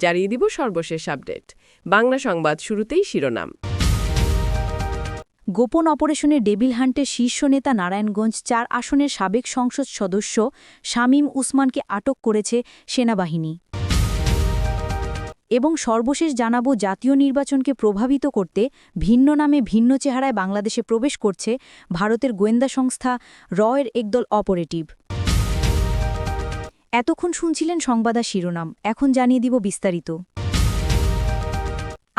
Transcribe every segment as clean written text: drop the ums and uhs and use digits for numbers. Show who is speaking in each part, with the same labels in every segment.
Speaker 1: জানিয়ে দিব সর্বশেষ আপডেট। বাংলা সংবাদ শুরুতেই শিরোনাম।
Speaker 2: গোপন অপারেশনে ডেভিল হান্টের শীর্ষ নেতা নারায়ণগঞ্জ ৪ আসনের সাবেক সংসদ সদস্য শামীম উসমানকে আটক করেছে সেনাবাহিনী। এবং সর্বশেষ জানাব, জাতীয় নির্বাচনকে প্রভাবিত করতে ভিন্ন নামে ভিন্ন চেহারায় বাংলাদেশে প্রবেশ করছে ভারতের গোয়েন্দা সংস্থা র-এর একদল অপারেটিভ। এতক্ষণ শুনছিলেন সংবাদা শিরোনাম, এখন জানিয়ে দিব বিস্তারিত।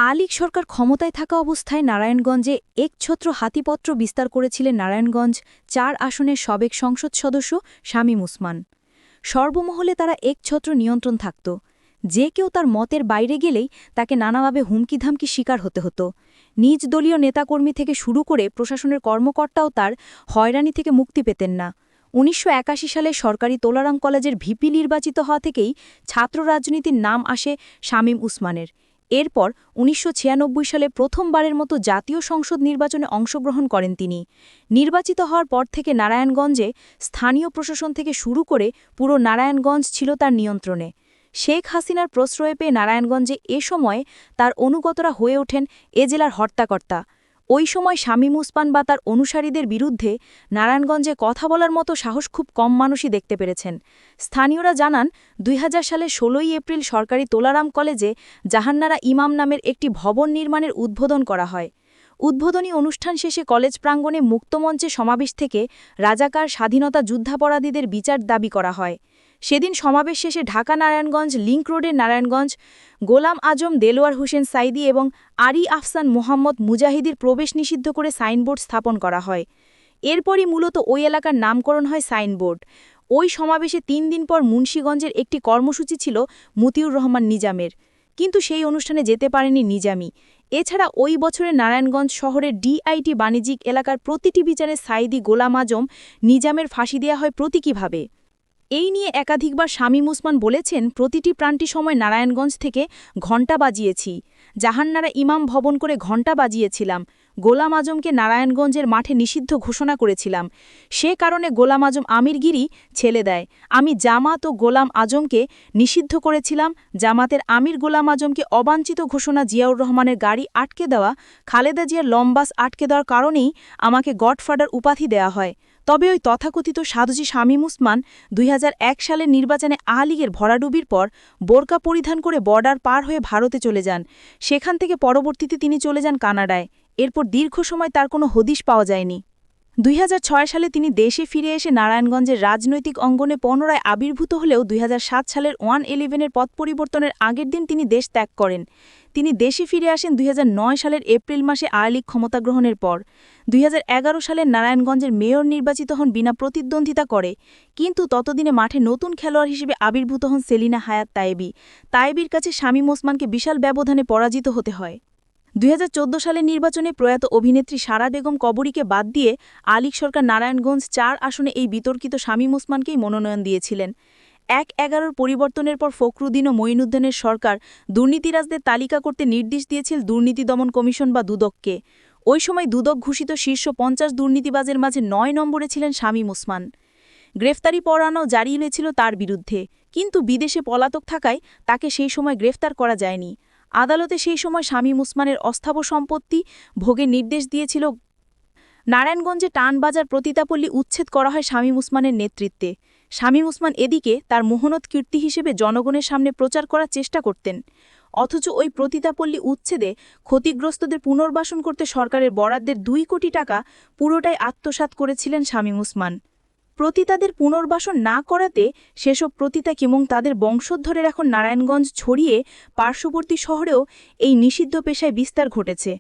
Speaker 2: আলীগ সরকার ক্ষমতায় থাকা অবস্থায় নারায়ণগঞ্জে একছত্র হাতিপত্র বিস্তার করেছিলেন নারায়ণগঞ্জ ৪ আসনের সাবেক সংসদ সদস্য শামীম উসমান। সর্বমহলে তারা একছত্র নিয়ন্ত্রণ থাকত। যে কেউ তার মতের বাইরে গেলেই তাকে নানাভাবে হুমকিধামকি শিকার হতে হতো। নিজ দলীয় নেতাকর্মী থেকে শুরু করে প্রশাসনের কর্মকর্তাও তার হয়রানি থেকে মুক্তি পেতেন না। ১৯৮১ সালে সরকারি তোলারাম কলেজের ভিপি নির্বাচিত হওয়া থেকেই ছাত্র রাজনীতির নাম আসে শামীম উসমানের। এরপর ১৯৯৬ সালে প্রথমবারের মতো জাতীয় সংসদ নির্বাচনে অংশগ্রহণ করেন তিনি। নির্বাচিত হওয়ার পর থেকে নারায়ণগঞ্জে স্থানীয় প্রশাসন থেকে শুরু করে পুরো নারায়ণগঞ্জ ছিল তার নিয়ন্ত্রণে। শেখ হাসিনার প্রশ্রয় পেয়ে নারায়ণগঞ্জে এ সময়ে তার অনুগতরা হয়ে ওঠেন এ জেলার হর্তাকর্তা। ওই সময় শামীম উসমান বা তার অনুসারীদের বিরুদ্ধে নারায়ণগঞ্জে কথা বলার মতো সাহস খুব কম মানুষই দেখতে পেরেছেন। স্থানীয়রা জানান, ২০০০ সালের ১৬ই এপ্রিল সরকারি তোলারাম কলেজে জাহান্নারা ইমাম নামের একটি ভবন নির্মাণের উদ্বোধন করা হয়। উদ্বোধনী অনুষ্ঠান শেষে কলেজ প্রাঙ্গণে মুক্তমঞ্চে সমাবেশ থেকে রাজাকার স্বাধীনতা যুদ্ধাপরাধীদের বিচার দাবি করা হয়। সেদিন সমাবেশ শেষে ঢাকা নারায়ণগঞ্জ লিংক রোডের নারায়ণগঞ্জ গোলাম আজম দেলোয়ার হোসেন সাইদি এবং আরি আফসান মোহাম্মদ মুজাহিদির প্রবেশ নিষিদ্ধ করে সাইনবোর্ড স্থাপন করা হয়। এরপরই মূলত ওই এলাকার নামকরণ হয় সাইনবোর্ড। ওই সমাবেশে ৩ দিন পর মুন্সিগঞ্জের একটি কর্মসূচি ছিল মতিউর রহমান নিজামের, কিন্তু সেই অনুষ্ঠানে যেতে পারেনি নিজামী। এছাড়া ওই বছরে নারায়ণগঞ্জ শহরের ডিআইটি বাণিজ্যিক এলাকার প্রতিটি বিচারে সাইদি গোলাম আজম নিজামের ফাঁসি দেওয়া হয় প্রতীকীভাবে। এই নিয়ে একাধিকবার শামীম উসমান বলেছেন, প্রতিটি প্রান্তি সময় নারায়ণগঞ্জ থেকে ঘণ্টা বাজিয়েছি, জাহান্নারা ইমাম ভবন করে ঘণ্টা বাজিয়েছিলাম, গোলাম আজমকে নারায়ণগঞ্জের মাঠে নিষিদ্ধ ঘোষণা করেছিলাম। সে কারণে গোলাম আজম আমিরগিরি ছেলে দেয়। আমি জামাত ও গোলাম আজমকে নিষিদ্ধ করেছিলাম। জামাতের আমির গোলাম আজমকে অবাঞ্ছিত ঘোষণা, জিয়াউর রহমানের গাড়ি আটকে দেওয়া, খালেদা জিয়ার লম্বাস আটকে দেওয়ার কারণেই আমাকে গডফাদার উপাধি দেওয়া হয়। তবে ওই তথাকথিত সাধুজি শামীম উসমান ২০০১ সালের নির্বাচনে আলীগের ভরাডুবির পর বোরকা পরিধান করে বর্ডার পার হয়ে ভারতে চলে যান। সেখান থেকে পরবর্তীতে তিনি চলে যান কানাডায়। এরপর দীর্ঘ সময় তার কোনো হদিশ পাওয়া যায়নি। ২০০৬ সালে তিনি দেশে ফিরে এসে নারায়ণগঞ্জের রাজনৈতিক অঙ্গনে পুনরায় আবির্ভূত হলেও ২০০৭ সালের 1/11-এর পথ পরিবর্তনের আগের দিন তিনি দেশ ত্যাগ করেন। তিনি দেশে ফিরে আসেন ২০০৯ সালের এপ্রিল মাসে আওয়ামী লীগ ক্ষমতা গ্রহণের পর। ২০১১ সালের নারায়ণগঞ্জের মেয়র নির্বাচিত হন বিনা প্রতিদ্বন্দ্বিতা করে, কিন্তু ততদিনে মাঠে নতুন খেলোয়াড় হিসেবে আবির্ভূত হন সেলিনা হায়াত তায়েবী। তায়েবীর কাছে শামীম ওসমানকে বিশাল ব্যবধানে পরাজিত হতে হয়। ২০১৪ সালের নির্বাচনে প্রয়াত অভিনেত্রী সারা বেগম কবরীকে বাদ দিয়ে আলীগ সরকার নারায়ণগঞ্জ ৪ আসনে এই বিতর্কিত শামীম ওসমানকেই মনোনয়ন দিয়েছিলেন। ১/১১ পরিবর্তনের পর ফখরুদ্দিন ও মঈনুদ্দিনের সরকার দুর্নীতিরাজদের তালিকা করতে নির্দেশ দিয়েছিল দুর্নীতি দমন কমিশন বা দুদককে। ওই সময় দুদক ঘোষিত শীর্ষ ৫০ দুর্নীতিবাজের মাঝে ৯ নম্বরে ছিলেন শামীম ওসমান। গ্রেফতারি পরোয়ানাও জারি হয়েছিল তার বিরুদ্ধে, কিন্তু বিদেশে পলাতক থাকায় তাকে সেই সময় গ্রেফতার করা যায়নি। আদালতে সেই সময় শামীম ওসমানের অস্থাবর সম্পত্তি ভোগের নির্দেশ দিয়েছিল। নারায়ণগঞ্জে টানবাজার প্রতিতাপল্লী উচ্ছেদ করা হয় শামীম ওসমানের নেতৃত্বে। শামীম ওসমান এদিকে তার মহোন্নত কীর্তি হিসেবে জনগণের সামনে প্রচার করার চেষ্টা করতেন। অথচ ওই প্রতিতাপল্লী উচ্ছেদে ক্ষতিগ্রস্তদের পুনর্বাসন করতে সরকারের বরাদ্দের ২ কোটি টাকা পুরোটাই আত্মসাৎ করেছিলেন শামীম ওসমান। প্রতিতাদের পুনর্বাসন না করাতে সেসব প্রতিতাক এবং তাদের বংশধরের এখন নারায়ণগঞ্জ ছড়িয়ে পার্শ্ববর্তী শহরেও এই নিষিদ্ধ পেশায় বিস্তার ঘটেছে।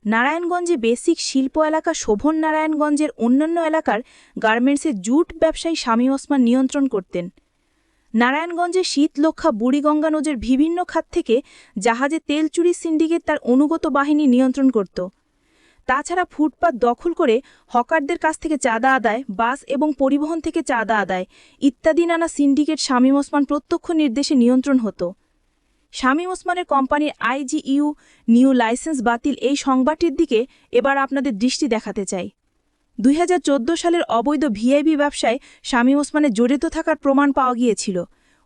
Speaker 2: নারায়ণগঞ্জে বেসিক শিল্প এলাকা শোভন নারায়ণগঞ্জের অন্যান্য এলাকার গার্মেন্টসের জুট ব্যবসায়ী শামীম ওসমান নিয়ন্ত্রণ করতেন। নারায়ণগঞ্জে শীতলক্ষা বুড়িগঙ্গা নদীর বিভিন্ন খাত থেকে জাহাজে তেল চুরি সিন্ডিকেট তার অনুগত বাহিনী নিয়ন্ত্রণ করত। তাছাড়া ফুটপাত দখল করে হকারদের কাছ থেকে চাঁদা আদায়, বাস এবং পরিবহন থেকে চাঁদা আদায় ইত্যাদি নানা সিন্ডিকেট শামীম ওসমান প্রত্যক্ষ নির্দেশে নিয়ন্ত্রণ হতো। শামীম ওসমানের কোম্পানির আইজিইউ নিউ লাইসেন্স বাতিল, এই সংবাদটির দিকে এবার আপনাদের দৃষ্টি দেখাতে চাই। ২০১৪ সালের অবৈধ ভিআইপি ব্যবসায় শামীম ওসমানের জড়িত থাকার প্রমাণ পাওয়া গিয়েছিল।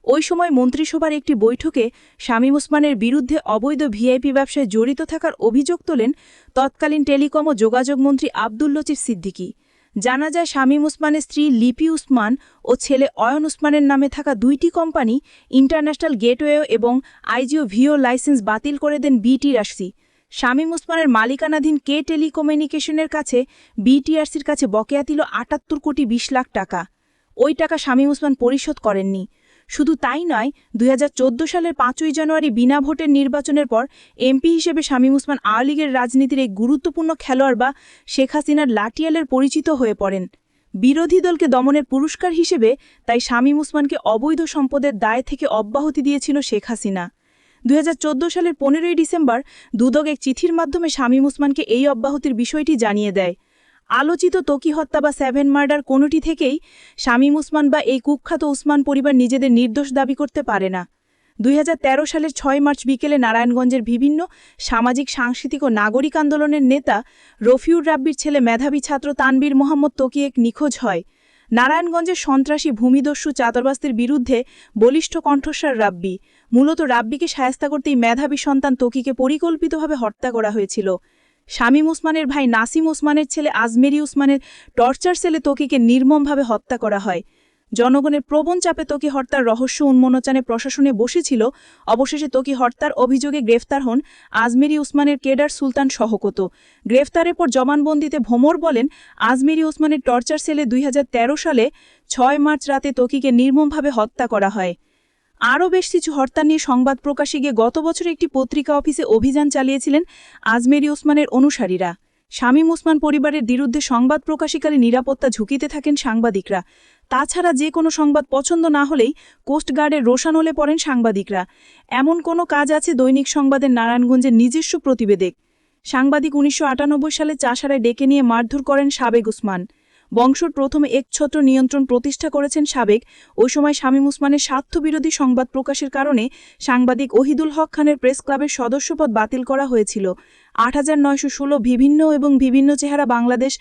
Speaker 2: ওই সময় মন্ত্রিসভার একটি বৈঠকে শামীম ওসমানের বিরুদ্ধে অবৈধ ভিআইপি ব্যবসায় জড়িত থাকার অভিযোগ তোলেন তৎকালীন টেলিকম ও যোগাযোগমন্ত্রী আব্দুল লতিফ সিদ্দিকী। জানা যায় শামীম ওসমানের স্ত্রী লিপি উসমান ও ছেলে অয়ন উসমানের নামে থাকা দুইটি কোম্পানি ইন্টারন্যাশনাল গেটওয়ে এবং আইজিও ভিও লাইসেন্স বাতিল করে দেন বিটিআরসি। শামীম ওসমানের মালিকানাধীন কে টেলিকমিউনিকেশনের কাছে বিটিআরসির কাছে বকেয়া ছিল ৭৮ কোটি ২০ লাখ টাকা। ওই টাকা শামীম ওসমান পরিশোধ করেননি। শুধু তাই নয়, ২০১৪ সালের ৫ই জানুয়ারি বিনা ভোটের নির্বাচনের পর এমপি হিসেবে শামীম ওসমান আওয়ামী লীগের রাজনীতির এক গুরুত্বপূর্ণ খেলোয়াড় বা শেখ হাসিনার লাঠিয়ালের পরিচিত হয়ে পড়েন। বিরোধী দলকে দমনের পুরস্কার হিসেবে তাই শামীম ওসমানকে অবৈধ সম্পদের দায় থেকে অব্যাহতি দিয়েছিল শেখ হাসিনা। ২০১৪ সালের ১৫ই ডিসেম্বর দুদক এক চিঠির মাধ্যমে শামীম ওসমানকে এই অব্যাহতির বিষয়টি জানিয়ে দেয়। আলোচিত ত্বকী হত্যা বা 7 মার্ডার কোনোটি থেকেই শামীম ওসমান বা এই কুখ্যাত ওসমান পরিবার নিজেদের নির্দোষ দাবি করতে পারে না। ২০১৩ সালের ৬ মার্চ বিকেলে নারায়ণগঞ্জের বিভিন্ন সামাজিক সাংস্কৃতিক ও নাগরিক আন্দোলনের নেতা রফিউর রাব্বির ছেলে মেধাবী ছাত্র তানবীর মোহাম্মদ ত্বকী এক নিখোঁজ হয়। নারায়ণগঞ্জের সন্ত্রাসী ভূমিদস্যু চাঁদাবাজদের বিরুদ্ধে বলিষ্ঠ কণ্ঠস্বর রাব্বি। মূলত রাব্বিকে শায়েস্তা করতেই মেধাবী সন্তান ত্বকীকে পরিকল্পিতভাবে হত্যা করা হয়েছিল। শামীম ওসমানের ভাই নাসিম ওসমানের ছেলে আজমেরি ওসমানের টর্চার সেলে ত্বকীকে নির্মমভাবে হত্যা করা হয়। জনগণের প্রবণ চাপে ত্বকী হত্যার রহস্য উন্মোচনে প্রশাসনে বসেছিল। অবশেষে ত্বকী হত্যার অভিযোগে গ্রেফতার হন আজমেরি ওসমানের কেডার সুলতান শওকত। গ্রেফতারের পর জবানবন্দিতে ভোমর বলেন, আজমেরি ওসমানের টর্চার সেলে ২০১৩ সালে ৬ মার্চ রাতে ত্বকীকে নির্মমভাবে হত্যা করা হয়। আরও বেশ কিছু হত্যা নিয়ে সংবাদ প্রকাশে গিয়ে গত বছর একটি পত্রিকা অফিসে অভিযান চালিয়েছিলেন আজমেরি ওসমানের অনুসারীরা। শামীম ওসমান পরিবারের বিরুদ্ধে সংবাদ প্রকাশকালে নিরাপত্তা ঝুঁকিতে থাকেন সাংবাদিকরা। তাছাড়া যে কোনো সংবাদ পছন্দ না হলেই কোস্টগার্ডের রোষানলে পড়েন সাংবাদিকরা। এমন কোনো কাজ আছে দৈনিক সংবাদের নারায়ণগঞ্জের নিজস্ব প্রতিবেদক সাংবাদিক ১৯৯৮ সালে চাষারায় ডেকে নিয়ে মারধর করেন সাবেক ওসমান। বংশর প্রথমে একছত্র নিয়ন্ত্রণ প্রতিষ্ঠা করেছেন সাবেক। ওই সময় শামীম ওসমানের স্বার্থবিরোধী সংবাদ প্রকাশের কারণে সাংবাদিক ওহিদুল হক খানের প্রেস ক্লাবের সদস্যপদ বাতিল করা হয়েছিল। ৮৯১৬ বিভিন্ন চেহারা বাংলাদেশ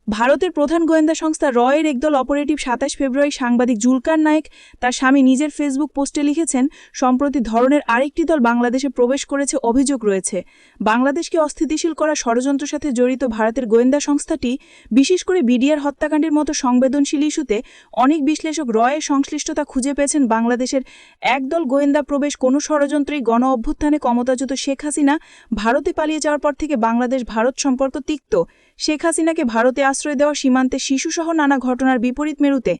Speaker 2: ভারতের প্রধান গোয়েন্দা সংস্থা রয়ের একদল অপারেটিভ ২৭ ফেব্রুয়ারি সাংবাদিক জুলকার নায়েক তার স্বামী নিজের ফেসবুক পোস্টে লিখেছেন, সম্প্রতি ধরনের আরেকটি দল বাংলাদেশে প্রবেশ করেছে, অভিযোগ রয়েছে বাংলাদেশকে অস্থিতিশীল করা ষড়যন্ত্রের সাথে জড়িত ভারতের গোয়েন্দা সংস্থাটি, বিশেষ করে বিডিআর হত্যাকাণ্ডের মতো সংবেদনশীল ইস্যুতে অনেক বিশ্লেষক রয়ের সংশ্লিষ্টতা খুঁজে পেয়েছেন। বাংলাদেশের একদল গোয়েন্দা প্রবেশ কোনো ষড়যন্ত্রই গণ অভ্যুত্থানে ক্ষমতাচ্যুত শেখ হাসিনা ভারতে পালিয়ে যাওয়ার পর থেকে বাংলাদেশ ভারত সম্পর্ক তিক্ত। শেখ হাসিনাকে ভারতে আশ্রয় দেওয়া, সীমান্তে শিশুসহ নানা ঘটনার বিপরীত মেরুতে